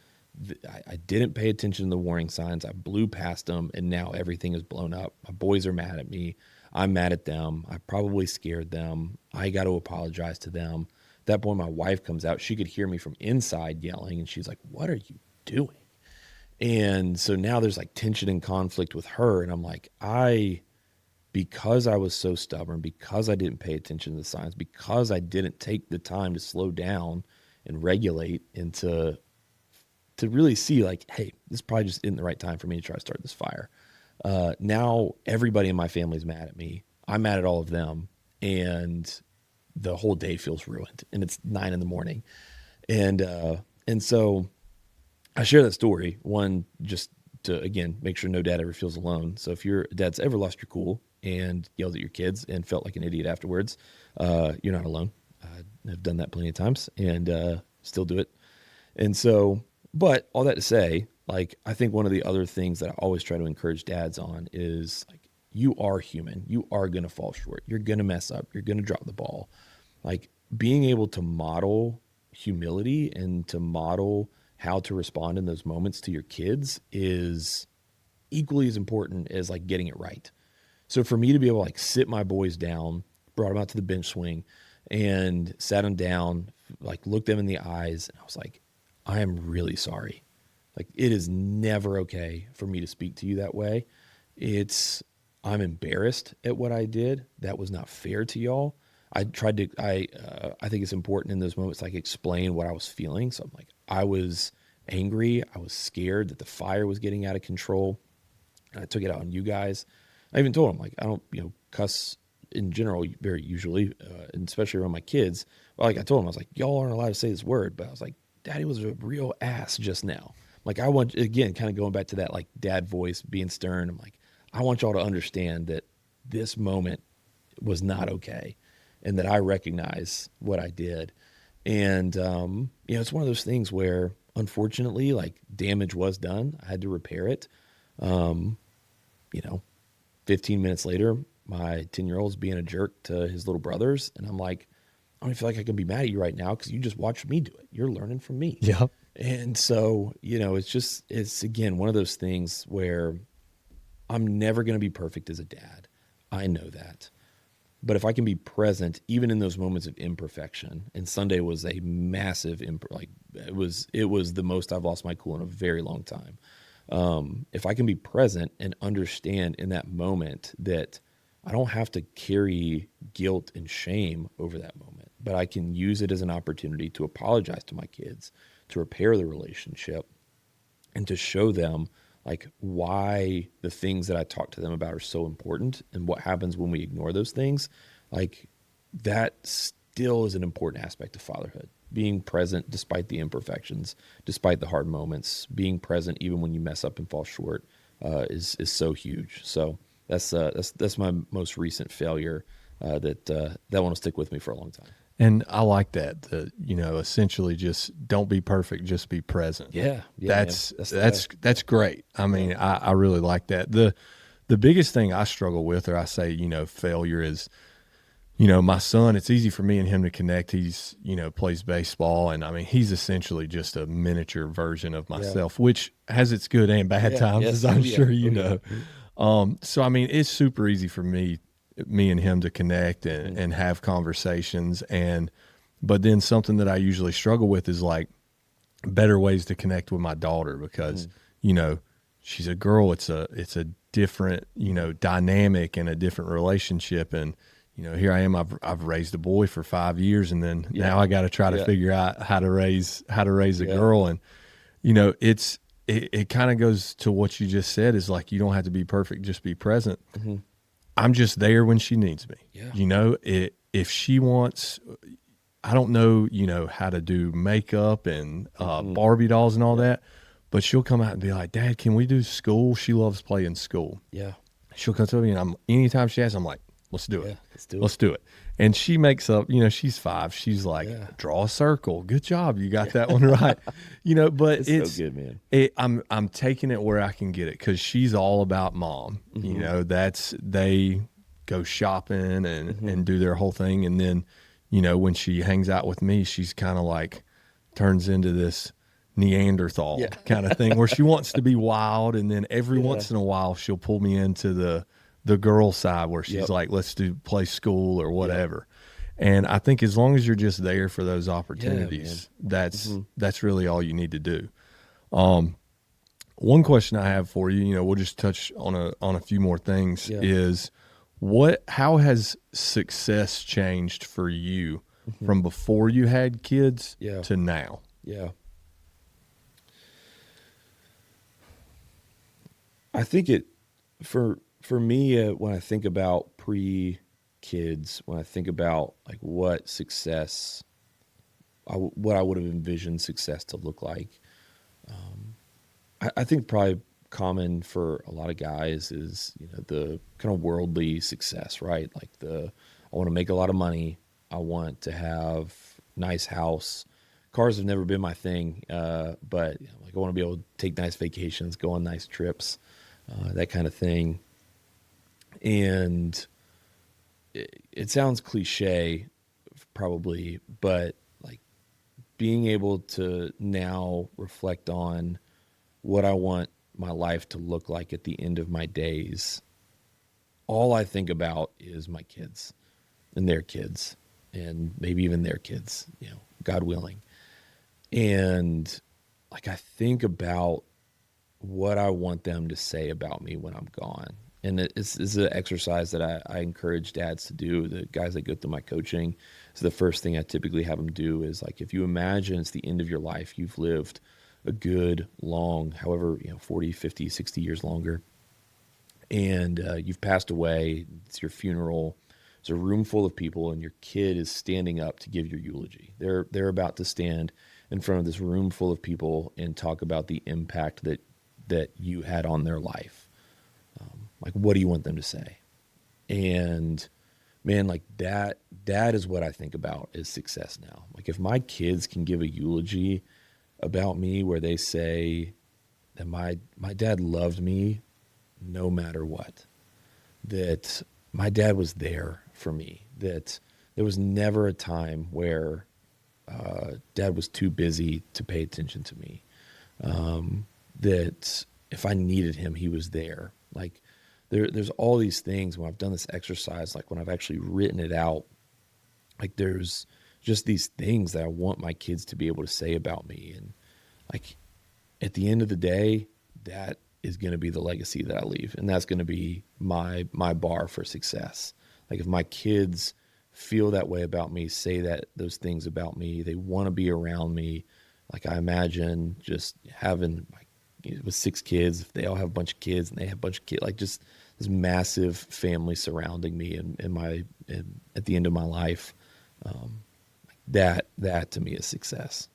I didn't pay attention to the warning signs. I blew past them, and now everything is blown up. My boys are mad at me. I'm mad at them. I probably scared them. I got to apologize to them. At that point, my wife comes out. She could hear me from inside yelling, and she's like, "What are you doing?" And so now there's like tension and conflict with her, and I'm like, because I was so stubborn, because I didn't pay attention to the signs, because I didn't take the time to slow down and regulate and to really see like, hey, this probably just isn't the right time for me to try to start this fire. Now everybody in my family is mad at me. I'm mad at all of them, and the whole day feels ruined. And it's 9 a.m. And so I share that story, one, just to, again, make sure no dad ever feels alone. So if your dad's ever lost your cool and yelled at your kids and felt like an idiot afterwards, you're not alone. I've done that plenty of times, and still do it. And so, but all that to say, like, I think one of the other things that I always try to encourage dads on is like, you are human. You are going to fall short. You're going to mess up. You're going to drop the ball. Like, being able to model humility and to model how to respond in those moments to your kids is equally as important as like getting it right. So for me to be able to like sit my boys down, brought them out to the bench swing and sat them down, like looked them in the eyes, and I was like, I am really sorry. Like, it is never okay for me to speak to you that way. I'm embarrassed at what I did. That was not fair to y'all. I think it's important in those moments, like, explain what I was feeling. So I'm like, I was angry. I was scared that the fire was getting out of control. And I took it out on you guys. I even told them, like, I don't, cuss in general very usually, and especially around my kids. Well, like I told them, I was like, y'all aren't allowed to say this word, but I was like, Daddy was a real ass just now. Like, I want, again, kind of going back to that, like, dad voice, being stern. I'm like, I want y'all to understand that this moment was not okay, and that I recognize what I did. And, it's one of those things where, unfortunately, like, damage was done. I had to repair it. 15 minutes later, my 10-year-old's being a jerk to his little brothers. And I'm like, I don't feel like I can be mad at you right now because you just watched me do it. You're learning from me. Yeah. And so, it's again, one of those things where I'm never going to be perfect as a dad. I know that. But if I can be present, even in those moments of imperfection, and Sunday was a massive, it was the most I've lost my cool in a very long time. If I can be present and understand in that moment that I don't have to carry guilt and shame over that moment, but I can use it as an opportunity to apologize to my kids, to repair the relationship, and to show them like why the things that I talk to them about are so important and what happens when we ignore those things. Like, that still is an important aspect of fatherhood. Being present despite the imperfections, despite the hard moments, being present even when you mess up and fall short, is so huge. So that's my most recent failure that one will stick with me for a long time. And I like that. Essentially just don't be perfect, just be present. Yeah, man. That's great. I mean, I really like that. The biggest thing I struggle with, or I say, failure is, my son, it's easy for me and him to connect. He's, plays baseball, and I mean, he's essentially just a miniature version of myself, which has its good and bad times, as I'm sure you know. So I mean, it's super easy for me and him to connect and have conversations. But then something that I usually struggle with is like better ways to connect with my daughter, because, she's a girl. It's a different, dynamic and a different relationship. And, here I am, I've raised a boy for 5 years, and then now I got to try to figure out how to raise a girl. And, it kind of goes to what you just said, is like, you don't have to be perfect, just be present. Mm-hmm. I'm just there when she needs me. Yeah. If she wants, I don't know, how to do makeup and Barbie dolls and all that, but she'll come out and be like, Dad, can we do school? She loves playing school. Yeah. She'll come to me, and anytime she asks, I'm like, let's do it. Yeah, let's do it. And she makes up, she's 5. She's like, draw a circle. Good job. You got that one right. But it's so good, man. I'm taking it where I can get it, because she's all about mom. They go shopping and do their whole thing. And then, when she hangs out with me, she's kind of like turns into this Neanderthal kind of thing, where she wants to be wild. And then every once in a while, she'll pull me into the girl side, where she's like, let's play school or whatever. And I think as long as you're just there for those opportunities, that's really all you need to do. One question I have for you, we'll just touch on a few more things, is how has success changed for you from before you had kids to now? Yeah. I think for me, when I think about pre-kids, when I think about like what success, what I would have envisioned success to look like, I think probably common for a lot of guys is, the kind of worldly success, right? Like I want to make a lot of money. I want to have nice house. Cars have never been my thing, but like I want to be able to take nice vacations, go on nice trips, that kind of thing. And it sounds cliche, probably, but like being able to now reflect on what I want my life to look like at the end of my days, all I think about is my kids and their kids, and maybe even their kids, God willing. And like I think about what I want them to say about me when I'm gone. And this is an exercise that I encourage dads to do. The guys that go through my coaching, so the first thing I typically have them do is, like, if you imagine it's the end of your life, you've lived a good long, however, 40, 50, 60 years longer, and you've passed away, it's your funeral, it's a room full of people, and your kid is standing up to give your eulogy. They're about to stand in front of this room full of people and talk about the impact that you had on their life. Like, what do you want them to say? And man, like that is what I think about as success now. Like, if my kids can give a eulogy about me where they say that my dad loved me no matter what, that my dad was there for me, that there was never a time where dad was too busy to pay attention to me, that if I needed him, he was there. Like, there's all these things when I've done this exercise, like when I've actually written it out, like there's just these things that I want my kids to be able to say about me. And like at the end of the day, that is going to be the legacy that I leave. And that's going to be my bar for success. Like, if my kids feel that way about me, say those things about me, they want to be around me. Like, I imagine just having, like, with 6 kids, if they all have a bunch of kids and they have a bunch of kids, like just this massive family surrounding me and at the end of my life, that to me is success.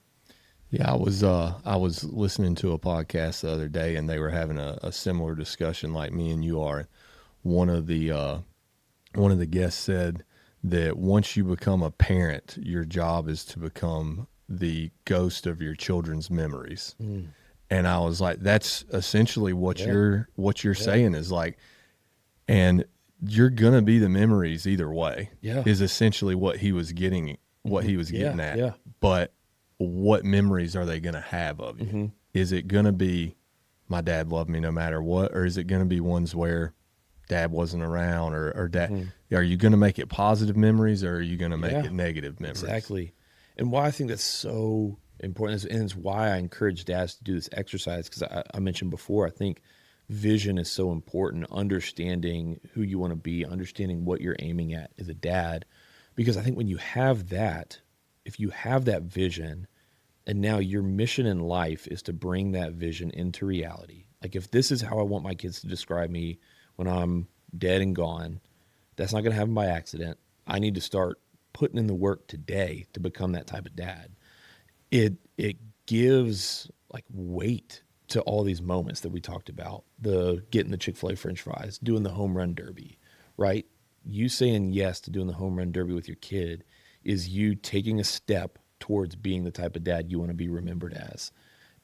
Yeah, I was listening to a podcast the other day, and they were having a similar discussion like me and you are. One of the guests said, that once you become a parent, your job is to become the ghost of your children's memories. Mm. And I was like, that's essentially Yeah. what you're Yeah. saying is like, and you're gonna be the memories either way. Yeah. Is essentially what Hmm. he was Yeah. getting at. Yeah. But what memories are they gonna have of you? Hmm. Is it gonna be my dad loved me no matter what, or is it gonna be ones where dad wasn't around, or dad? Hmm. Are you gonna make it positive memories, or are you gonna make Yeah. it negative memories? Exactly. And why I think that's so important and it's why I encourage dads to do this exercise because I mentioned before, I think vision is so important, understanding who you want to be, understanding what you're aiming at as a dad. Because I think when you have that, if you have that vision, and now your mission in life is to bring that vision into reality. Like if this is how I want my kids to describe me when I'm dead and gone, that's not going to happen by accident. I need to start putting in the work today to become that type of dad. It gives like weight to all these moments that we talked about. The getting the Chick-fil-A French fries, doing the home run derby, right? You saying yes to doing the home run derby with your kid is you taking a step towards being the type of dad you want to be remembered as.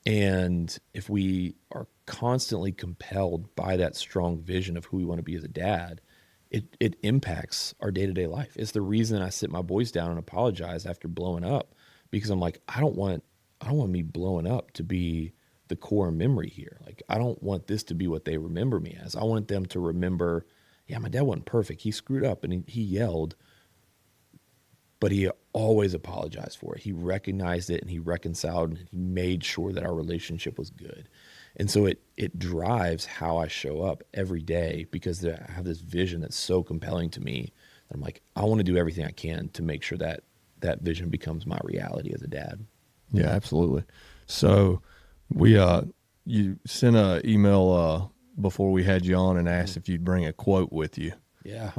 And if we are constantly compelled by that strong vision of who we want to be as a dad, it impacts our day to day life. It's the reason I sit my boys down and apologize after blowing up because I'm like, I don't want me blowing up to be the core memory here. Like I don't want this to be what they remember me as. I want them to remember, yeah, my dad wasn't perfect. He screwed up and he yelled, but he always apologized for it. He recognized it and he reconciled and he made sure that our relationship was good. And so it drives how I show up every day because I have this vision that's so compelling to me that I'm like, I want to do everything I can to make sure that that vision becomes my reality as a dad. Yeah, absolutely. So we you sent a email before we had you on and asked if you'd bring a quote with you. Yeah.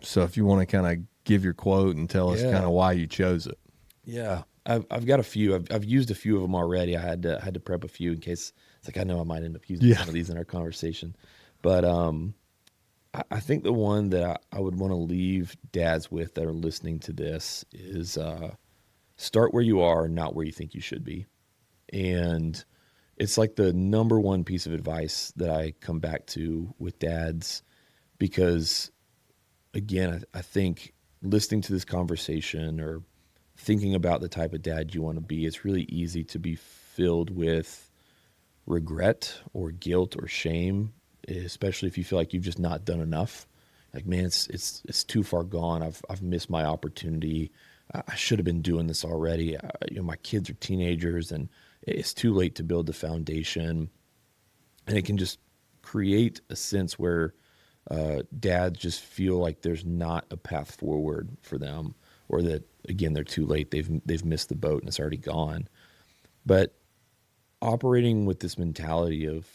So if you want to kind of give your quote and tell us kind Yeah. of why you chose it. Yeah. I've got a few. I've used a few of them already. I had to prep a few in case it's like I know I might end up using Yeah. some of these in our conversation. But I think the one that I would want to leave dads with that are listening to this is start where you are, not where you think you should be. And it's like the number one piece of advice that I come back to with dads because, again, I think listening to this conversation or thinking about the type of dad you want to be, it's really easy to be filled with regret or guilt or shame, especially if you feel like you've just not done enough. Like, man, it's too far gone. I've missed my opportunity. I should have been doing this already. My kids are teenagers, and it's too late to build the foundation. And it can just create a sense where dads just feel like there's not a path forward for them, or that again they're too late. They've missed the boat and it's already gone. But operating with this mentality of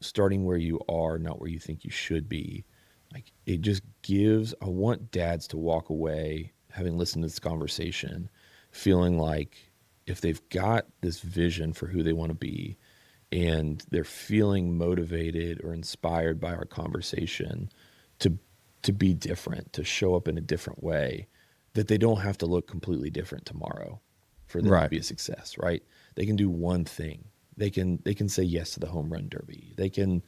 starting where you are, not where you think you should be, like it just gives. I want dads to walk away having listened to this conversation, feeling like if they've got this vision for who they want to be and they're feeling motivated or inspired by our conversation to be different, to show up in a different way, that they don't have to look completely different tomorrow for them to Right. be a success, right? They can do one thing. They can say yes to the home run derby. They can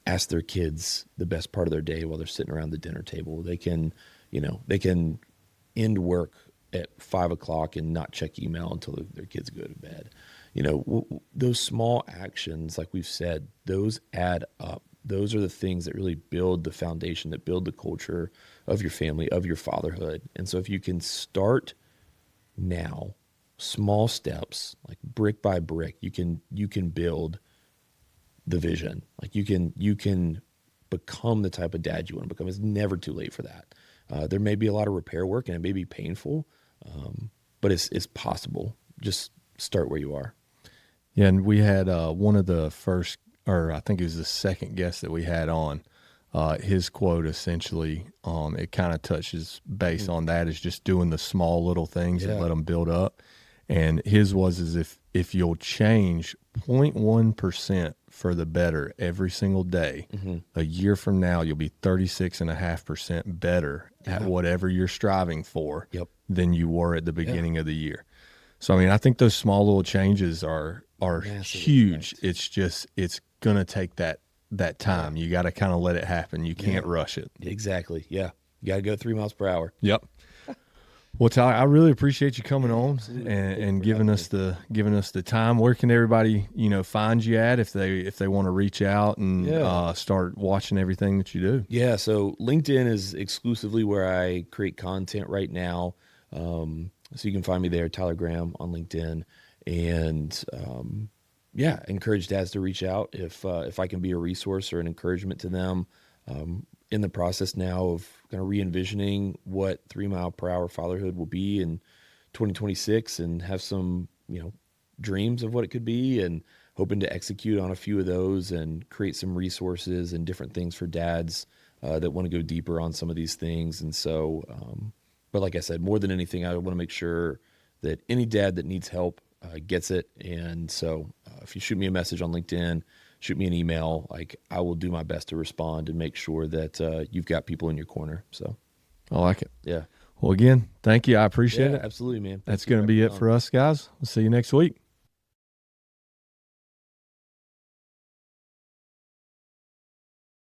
ask their kids the best part of their day while they're sitting around the dinner table. They can end work at 5 o'clock and not check email until their kids go to bed. Those small actions, like we've said, those add up. Those are the things that really build the foundation, that build the culture of your family, of your fatherhood. And so if you can start now, small steps, like brick by brick, you can build the vision. Like you can become the type of dad you want to become. It's never too late for that. There may be a lot of repair work and it may be painful, but it's possible. Just start where you are. Yeah, and we had one of the first, or I think it was the second guest that we had on. His quote essentially, it kind of touches base on that, is just doing the small little things and Yeah. let them build up. And his was as if you'll change 0.1% for the better every single day, a year from now, you'll be 36.5% better at whatever you're striving for Yep. than you were at the beginning of the year. So, I mean, I think those small little changes are Massive huge. impact. It's just, it's going to take that time. You got to kind of let it happen. You can't rush it. Exactly. Yeah. You got to go 3 miles per hour. Yep. Well, Tyler, I really appreciate you coming on absolutely. and giving us the time. Where can everybody, find you at if they want to reach out and start watching everything that you do? Yeah. So LinkedIn is exclusively where I create content right now. So you can find me there, Tyler Graham on LinkedIn. And encourage dads to reach out if I can be a resource or an encouragement to them. In the process now of kind of re-envisioning what 3 mile per hour fatherhood will be in 2026, and have some, dreams of what it could be, and hoping to execute on a few of those and create some resources and different things for dads that want to go deeper on some of these things. And so, but like I said, more than anything, I want to make sure that any dad that needs help gets it. And so if you shoot me a message on LinkedIn, shoot me an email, like, I will do my best to respond and make sure that you've got people in your corner. So I like it. yeah. Well, again, thank you. I appreciate it. Absolutely, man. That's going to be it for us, guys. We'll see you next week.